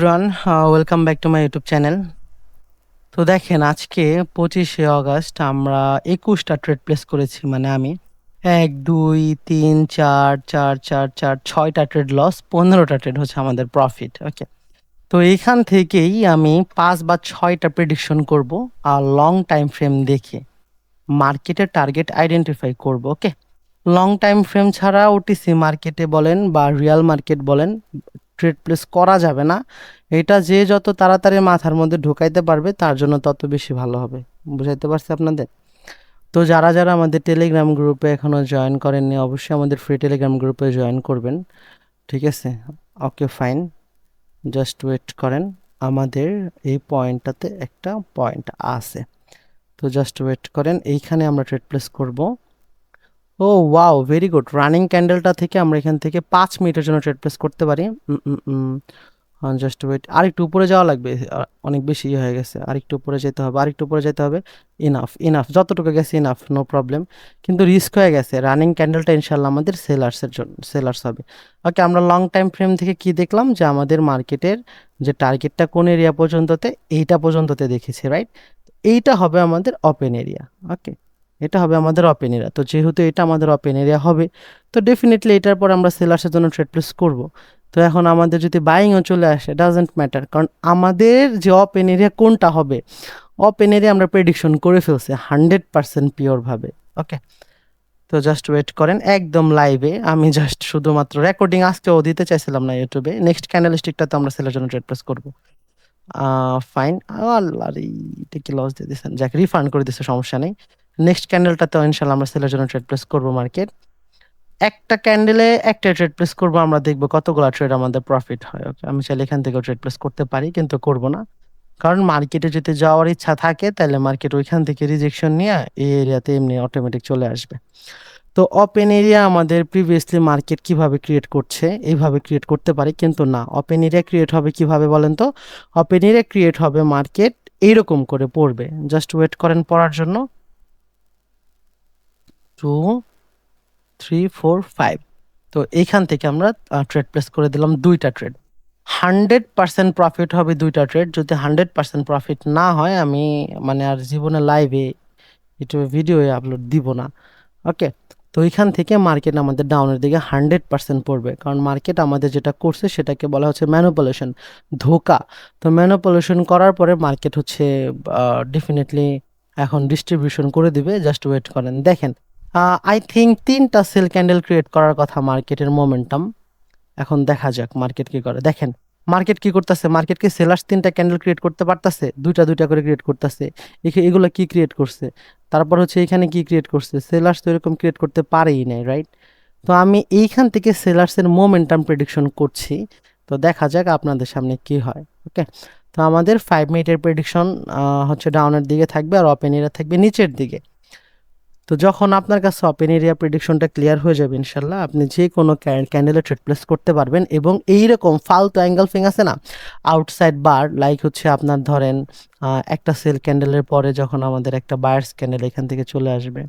Everyone, welcome back to my YouTube channel. তো দেখেন, আজকে 25শে অগাস্ট আমরা 21টা ট্রেড প্লেস করেছি। মানে আমি 1 2 3 4 4 4 4 6টা ট্রেড লস, 15টা ট্রেড হচ্ছে আমাদের প্রফিট। ওকে, তো এইখান থেকেই আমি 5 বা 6টা প্রেডিকশন করব আর লং টাইম ফ্রেম দেখে মার্কেটের টার্গেট আইডেন্টিফাই করব। ওকে, লং টাইম ফ্রেম ছাড়া ওটিসি মার্কেটে বলেন বা রিয়াল মার্কেট বলেন, ট্রেড প্লেস করা যাবে না। এটা যে যত তাড়াতাড়ি মাথার মধ্যে ঢুকাইতে পারবে তার জন্য তত বেশি ভালো হবে। বুঝাইতে পারছি আপনাদের? তো যারা যারা আমাদের টেলিগ্রাম গ্রুপে এখনও জয়েন করেননি, অবশ্যই আমাদের ফ্রি টেলিগ্রাম গ্রুপে জয়েন করবেন। ঠিক আছে? ওকে, ফাইন। জাস্ট ওয়েট করেন, আমাদের এই পয়েন্টটাতে একটা পয়েন্ট আছে। তো জাস্ট ওয়েট করেন, এইখানে আমরা ট্রেড প্লেস করব। ও ওয়াও, ভেরি গুড। রানিং ক্যান্ডেলটা থেকে আমরা এখান থেকে 5 মিনিটের জন্য ট্রেড প্লেস করতে পারি। জাস্ট ওয়েট, আরেকটু উপরে যাওয়া লাগবে, অনেক বেশি হয়ে গেছে, আরেকটু উপরে যেতে হবে, আরেকটু উপরে যেতে হবে। ইনাফ ইনাফ, যতটুকু গেছে ইনাফ, নো প্রবলেম। কিন্তু রিস্ক হয়ে গেছে, রানিং ক্যান্ডেলটা ইনশাল্লাহ আমাদের সেলার্সের জন্য সেলার্স হবে। ওকে, আমরা লং টাইম ফ্রেম থেকে কি দেখলাম, যে আমাদের মার্কেটের যে টার্গেটটা কোন এরিয়া পর্যন্ততে, এইটা পর্যন্ততে দেখেছি, রাইট? এইটা হবে আমাদের ওপেন এরিয়া। ওকে, এটা হবে আমাদের ওপেন এরিয়া। তো যেহেতু এটা আমাদের ওপেন এরিয়া হবে, তো ডেফিনেটলি এটার পর আমরা সেলার্সের জন্য ট্রেড প্লেস করব। তো এখন আমাদের যদি বাইংও চলে আসে, ডাজেন্ট ম্যাটার, কারণ আমাদের যে ওপেন এরিয়া কোনটা হবে, ওপেন এরিয়া আমরা প্রেডিকশন করে ফেলছি 100% পিওরভাবে। ওকে, তো জাস্ট ওয়েট করেন, একদম লাইভে আমি জাস্ট শুধুমাত্র রেকর্ডিং আজকেও দিতে চাইছিলাম না ইউটিউবে। নেক্সট ক্যান্ডেল স্টিকটাতে আমরা সেলের জন্য ট্রেড প্লেস করবো। ফাইন। আল্লাহ রে, এটা কি লস দিয়ে দিচ্ছেন, যাকে রিফান্ড করে দিচ্ছে, সমস্যা নেই। নেক্সট ক্যান্ডেলটাতে ইনশাল্লাহ আমরা সেলের জন্য ট্রেড প্লেস করবো। মার্কেট একটা ক্যান্ডেলে একটা ট্রেড প্লেস করবো, আমরা দেখবো কতগুলো ট্রেড আমাদের প্রফিট হয়। ওকে, আমি চাইলে এখান থেকেও ট্রেড প্লেস করতে পারি, কিন্তু করব না। কারণ মার্কেটে যদি যাওয়ার ইচ্ছা থাকে, তাহলে মার্কেট ওইখান থেকে রিজেকশন নিয়ে এই এরিয়াতে এমনি অটোমেটিক চলে আসবে। তো ওপেন এরিয়া আমাদের প্রিভিয়াসলি মার্কেট কিভাবে ক্রিয়েট করছে, এইভাবে ক্রিয়েট করতে পারি, কিন্তু না, ওপেন এরিয়া ক্রিয়েট হবে কিভাবে বলেন তো? ওপেন এরিয়া ক্রিয়েট হবে মার্কেট এইরকম করে পড়বে। জাস্ট ওয়েট করেন পড়ার জন্য। 2 3 4 5। তো এইখান থেকে আমরা ট্রেড প্লেস করে দিলাম 2টা ট্রেড। 100% প্রফিট হবে 2টা ট্রেড। যদি 100% প্রফিট না হয়, আমি মানে আর জীবনে লাইভে ইউটিউবে ভিডিও আপলোড দিব না। ওকে, তো এখান থেকে মার্কেট আমাদের ডাউনের দিকে 100% পড়বে, কারণ মার্কেট আমাদের যেটা করছে সেটাকে বলা হচ্ছে ম্যানিপুলেশন, ধোঁকা। তো ম্যানিপুলেশন করার পরে মার্কেট হচ্ছে ডেফিনেটলি এখন ডিস্ট্রিবিউশন করে দিবে। জাস্ট ওয়েট করেন, দেখেন। আই থিঙ্ক 3টা সেল ক্যান্ডেল ক্রিয়েট করার কথা মার্কেটের মোমেন্টাম। এখন দেখা যাক মার্কেট কি করে। দেখেন মার্কেট কি করতেছে, মার্কেটকে সেলার্স 3টা ক্যান্ডেল ক্রিয়েট করতে পারতেছে, দুইটা দুইটা করে ক্রিয়েট করতেছে। এগুলো কি ক্রিয়েট করছে, তারপর হচ্ছে এখানে কি ক্রিয়েট করছে, সেলার্স তো এরকম ক্রিয়েট করতে পারেই নাই, রাইট? তো আমি এইখান থেকে সেলার্সের মোমেন্টাম প্রেডিকশন করছি। তো দেখা যাক আপনাদের সামনে কি হয়। ওকে, তো আমাদের 5 মিনিটের প্রেডিকশন হচ্ছে ডাউনের দিকে থাকবে, আর ওপেন এরিয়া থাকবে নিচের দিকে। তো যখন আপনার কাছে ওপেন এরিয়া প্রেডিকশনটা ক্লিয়ার হয়ে যাবে, ইনশাল্লাহ আপনি যে কোনো ক্যান্ডেলে ট্রেড প্লেস করতে পারবেন। এবং এইরকম ফালতু অ্যাঙ্গেলফিং আছে না, আউটসাইড বার, লাইক হচ্ছে আপনার ধরেন একটা সেল ক্যান্ডেলের পরে যখন আমাদের একটা বায়ার্স ক্যান্ডেল এখান থেকে চলে আসবে,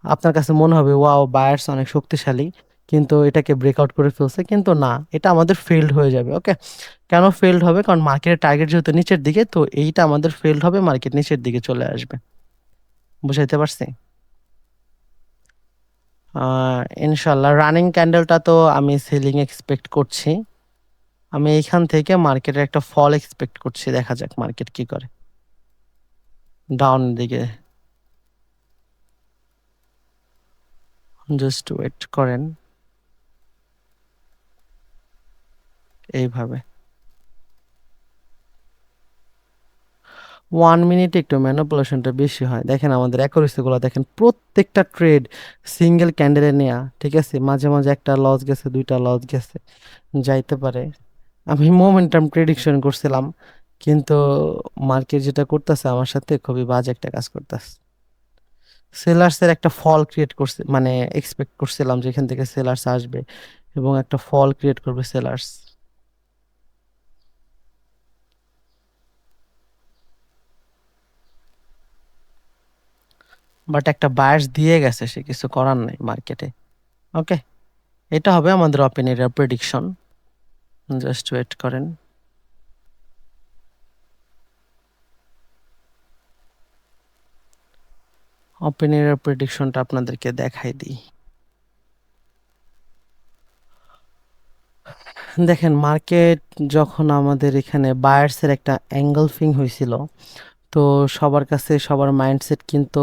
আপনার কাছে মনে হবে ওয়াও, বায়ার্স অনেক শক্তিশালী, কিন্তু এটাকে ব্রেকআউট করে ফেলছে, কিন্তু না, এটা আমাদের ফেলড হয়ে যাবে। ওকে, কেন ফেলড হবে? কারণ মার্কেটের টার্গেট যেহেতু নিচের দিকে, তো এইটা আমাদের ফেলড হবে, মার্কেট নিচের দিকে চলে আসবে। বুঝাইতে পারছি? ইনশাল্লাহ রানিং ক্যান্ডেলটা তো আমি সেলিং এক্সপেক্ট করছি। আমি এইখান থেকে মার্কেটের একটা ফল এক্সপেক্ট করছি, দেখা যাক মার্কেট কি করে ডাউন দিকে। জাস্ট ওয়েট করেন, এইভাবে 1 মিনিটে একটু ম্যানিপুলেশনটা বেশি হয়। দেখেন আমাদের অ্যাকুরেসিগুলো দেখেন, প্রত্যেকটা ট্রেড সিঙ্গেল ক্যান্ডেলে নেওয়া। ঠিক আছে, মাঝে মাঝে একটা লস গেছে, দুইটা লস গেছে, যাইতে পারে। আমি মোমেন্টাম প্রেডিকশন করছিলাম, কিন্তু মার্কেট যেটা করতেছে আমার সাথে খুবই বাজে একটা কাজ করতেছে। সেলার্সের একটা ফল ক্রিয়েট করছে, মানে এক্সপেক্ট করছিলাম যে এখান থেকে সেলার্স আসবে এবং একটা ফল ক্রিয়েট করবে সেলার্স। বাট একটা বায়ার্স দিয়ে গেছে, সে কিছু করার নাই মার্কেটে। ওকে, এটা হবে আমাদের open area prediction. Just wait করেন। ওপেন এর প্রেডিকশনটা আপনাদেরকে দেখাই দিই। দেখেন মার্কেট যখন আমাদের এখানে বায়ার্সের একটা এঙ্গলফিং হয়েছিল, তো সবার কাছে সবার মাইন্ডসেট কিন্তু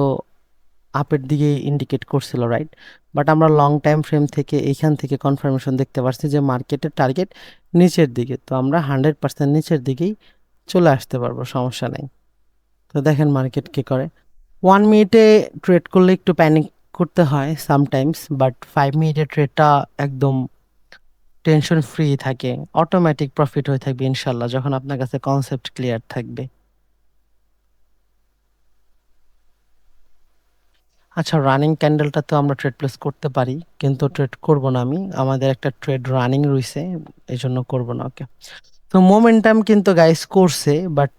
আপের দিকে ইন্ডিকেট করছিল, রাইট? বাট আমরা লং টাইম ফ্রেম থেকে এইখান থেকে কনফার্মেশন দেখতে পারছি যে মার্কেটের টার্গেট নিচের দিকে, তো আমরা 100% নিচের দিকেই চলে আসতে পারবো, সমস্যা নেই। তো দেখেন মার্কেট কি করে। 1 মিনিটে ট্রেড করলে একটু প্যানিক করতে হয় সামটাইমস, বাট 5 মিনিটের ট্রেডটা একদম টেনশন ফ্রি থাকে, অটোমেটিক প্রফিট হয়ে থাকবে ইনশাল্লাহ, যখন আপনার কাছে কনসেপ্ট ক্লিয়ার থাকবে। আচ্ছা, রানিং ক্যান্ডেলটা তো আমরা ট্রেড প্লেস করতে পারি, কিন্তু ট্রেড করব না আমি, আমাদের একটা ট্রেড রানিং রইছে, এই জন্য করবো না। ওকে, তো মোমেন্টাম কিন্তু গাইস করছে, বাট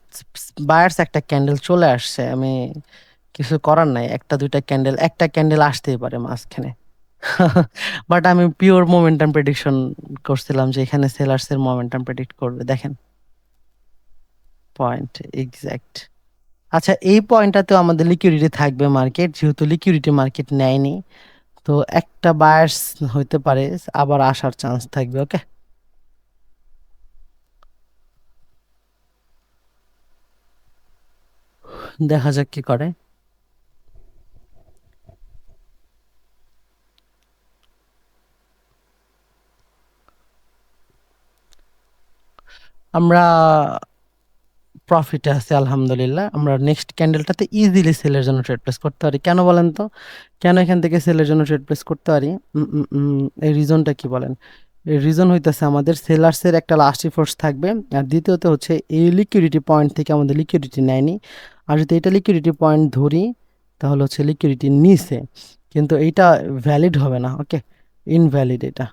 বায়ার্স একটা ক্যান্ডেল চলে আসছে, আমি কিছু করার নাই, একটা দুইটা ক্যান্ডেল, একটা ক্যান্ডেল আসতেই পারে মাঝখানে। বাট আমি পিওর মোমেন্টাম প্রেডিকশন করছিলাম যে এখানে সেলার্স এর মোমেন্টাম প্রেডিক্ট করবে, দেখেন পয়েন্ট এক্সাক্ট। আচ্ছা, এই পয়েন্টটাতেও আমাদের লিকুইডিটি থাকবে মার্কেট, যেহেতু লিকুইডিটি মার্কেট নেয়নি, তো একটা বায়ার্স হইতে পারে, আবার আসার চান্স থাকবে। ওকে, দেখা যাক কি করে। আমরা প্রফিটে আছে আলহামদুলিল্লাহ, আমরা নেক্সট ক্যান্ডেলটাতে ইজিলি সেলের জন্য ট্রেড প্লেস করতে পারি। কেন বলেন তো, কেন এখান থেকে সেলের জন্য ট্রেড প্লেস করতে পারি? এই রিজনটা কি বলেন? এই রিজন হইতেছে আমাদের সেলার্সের একটা লাস্ট ফোর্স থাকবে, আর দ্বিতীয়ত হচ্ছে এই লিকুইডিটি পয়েন্ট থেকে আমাদের লিকুইডিটি নেয়নি, আর যদি এটা লিকুইডিটি পয়েন্ট ধরি তাহলে হচ্ছে লিকুইডিটি নিচে, কিন্তু এইটা ভ্যালিড হবে না। ওকে, ইনভ্যালিড, এটা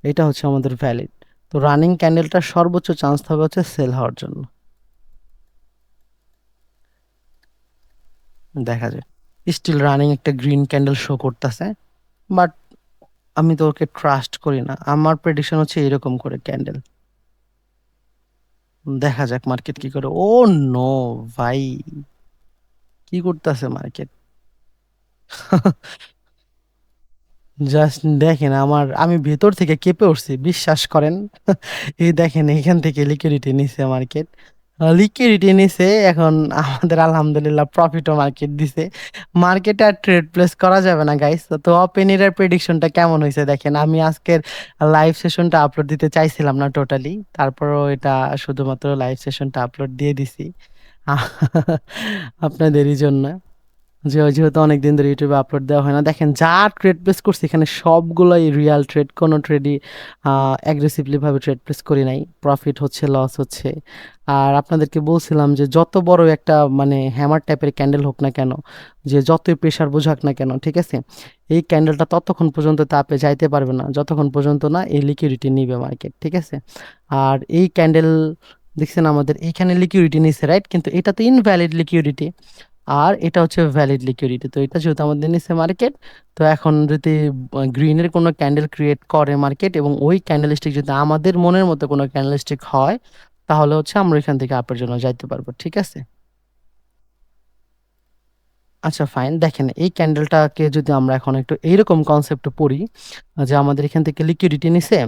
এটা হচ্ছে আমাদের ভ্যালিড। তো রানিং ক্যান্ডেলটার সর্বোচ্চ চান্স হবে হচ্ছে সেল হওয়ার জন্য। দেখা যায় স্টিল রানিং একটা গ্রিন ক্যান্ডেল শো করতেছে, বাট আমি তো ওকে ট্রাস্ট করি না, আমার প্রেডিকশন হচ্ছে এরকম করে ক্যান্ডেল। দেখা যাক মার্কেট কি করে। ও নো ভাই, কি করতেছে মার্কেট! জাস্ট দেখেন, আমি ভেতর থেকে কেঁপে উঠছি, বিশ্বাস করেন। এই দেখেন এখান থেকে লিকুইডিটি নিছে মার্কেট, লিকুইডিটি নিছে, এখন আমাদের আলহামদুলিল্লাহ প্রফিটও মার্কেট দিছে। মার্কেটে আর ট্রেড প্লেস করা যাবে না গাইস। তো ওপেনের প্রেডিকশনটা কেমন হয়েছে দেখেন, আমি আজকের লাইভ সেশনটা আপলোড দিতে চাইছিলাম না টোটালি, তারপরও এটা শুধুমাত্র লাইভ সেশনটা আপলোড দিয়ে দিছি আপনাদেরই জন্য, যেহেতু অনেকদিন ধরে ইউটিউবে আপলোড দেওয়া হয় না। দেখেন যা ট্রেড প্লেস করছি এখানে সবগুলোই রিয়াল ট্রেড, কোনো ট্রেডই অ্যাগ্রেসিভলি ভাবে ট্রেড প্লেস করি নাই, প্রফিট হচ্ছে লস হচ্ছে। আর আপনাদেরকে বলছিলাম যে যত বড় একটা মানে হ্যামার টাইপের ক্যান্ডেল হোক না কেন, যে যতই প্রেশার বোঝাক না কেন, ঠিক আছে, এই ক্যান্ডেলটা ততক্ষণ পর্যন্ত তাপে যাইতে পারবে না যতক্ষণ পর্যন্ত না এই লিকুইডিটি নিবে মার্কেট, ঠিক আছে। আর এই ক্যান্ডেল দেখছেন আমাদের এইখানে লিকুইডিটি নিচ্ছে, রাইট, কিন্তু এটা তো ইনভ্যালিড লিকুইডিটি, আর এটা হচ্ছে ভ্যালিড লিকুইডিটি। তো এটা যেহেতু আমাদের নিচে মার্কেট, তো এখন যদি গ্রিনের কোনো ক্যান্ডেল ক্রিয়েট করে মার্কেট এবং ওই ক্যান্ডেলস্টিক যদি আমাদের মনের মতো কোনো ক্যান্ডেলস্টিক হয়, তাহলে হচ্ছে আমরা এখান থেকে আপের জন্য যাইতে পারবো, ঠিক আছে। আচ্ছা ফাইন, দেখেন এই ক্যান্ডেলটাকে যদি আমরা এখন একটু এইরকম কনসেপ্টে পড়ি, যে আমাদের এখান থেকে লিকুইডিটি নিছে,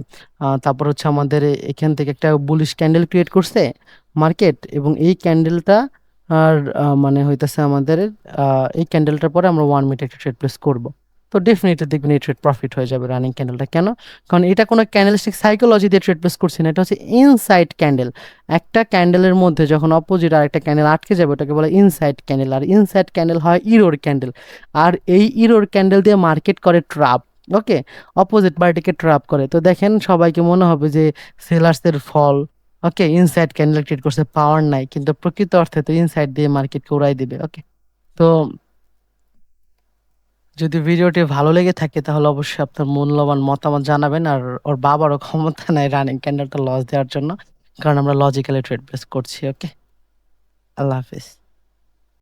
তারপর হচ্ছে আমাদের এখান থেকে একটা বুলিশ ক্যান্ডেল ক্রিয়েট করছে মার্কেট, এবং এই ক্যান্ডেলটা আর মানে হইতেছে আমাদের এই ক্যান্ডেলটার পরে আমরা 1 মিনিট একটা ট্রেড প্লেস করব, তো ডেফিনেটলি দেখবেন এই ট্রেড প্রফিট হয়ে যাবে রানিং ক্যান্ডেলটা। কেন? কারণ এটা কোনো ক্যান্ডেলস্টিক সাইকোলজি দিয়ে ট্রেড প্লেস করছি না, এটা হচ্ছে ইনসাইড ক্যান্ডেল। একটা ক্যান্ডেলের মধ্যে যখন অপোজিট আর একটা ক্যান্ডেল আটকে যাবে ওটাকে বলে ইনসাইড ক্যান্ডেল, আর ইনসাইড ক্যান্ডেল হয় ইরোর ক্যান্ডেল, আর এই ইরোর ক্যান্ডেল দিয়ে মার্কেট করে ট্রাপ। ওকে, অপোজিট পার্টিকে ট্রাপ করে। তো দেখেন সবাইকে মনে হবে যে সেলার্সের ফল, ওকে, ইনসাইড ক্যান্ডেল ক্রিয়েট করছে, পাওয়ার নাই, কিন্তু প্রকৃত অর্থে তো ইনসাইড দিয়ে মার্কেটকে উড়াই দিবে। ওকে, তো যদি ভিডিওটি ভালো লেগে থাকে তাহলে অবশ্যই আপনার মূল্যবান মতামত জানাবেন, আর ওর বাবারও ক্ষমতা নাই রানিং ক্যান্ডেলটা লস দেওয়ার জন্য, কারণ আমরা লজিক্যালি ট্রেড প্লেস করছি। ওকে, আল্লাহ হাফিজ।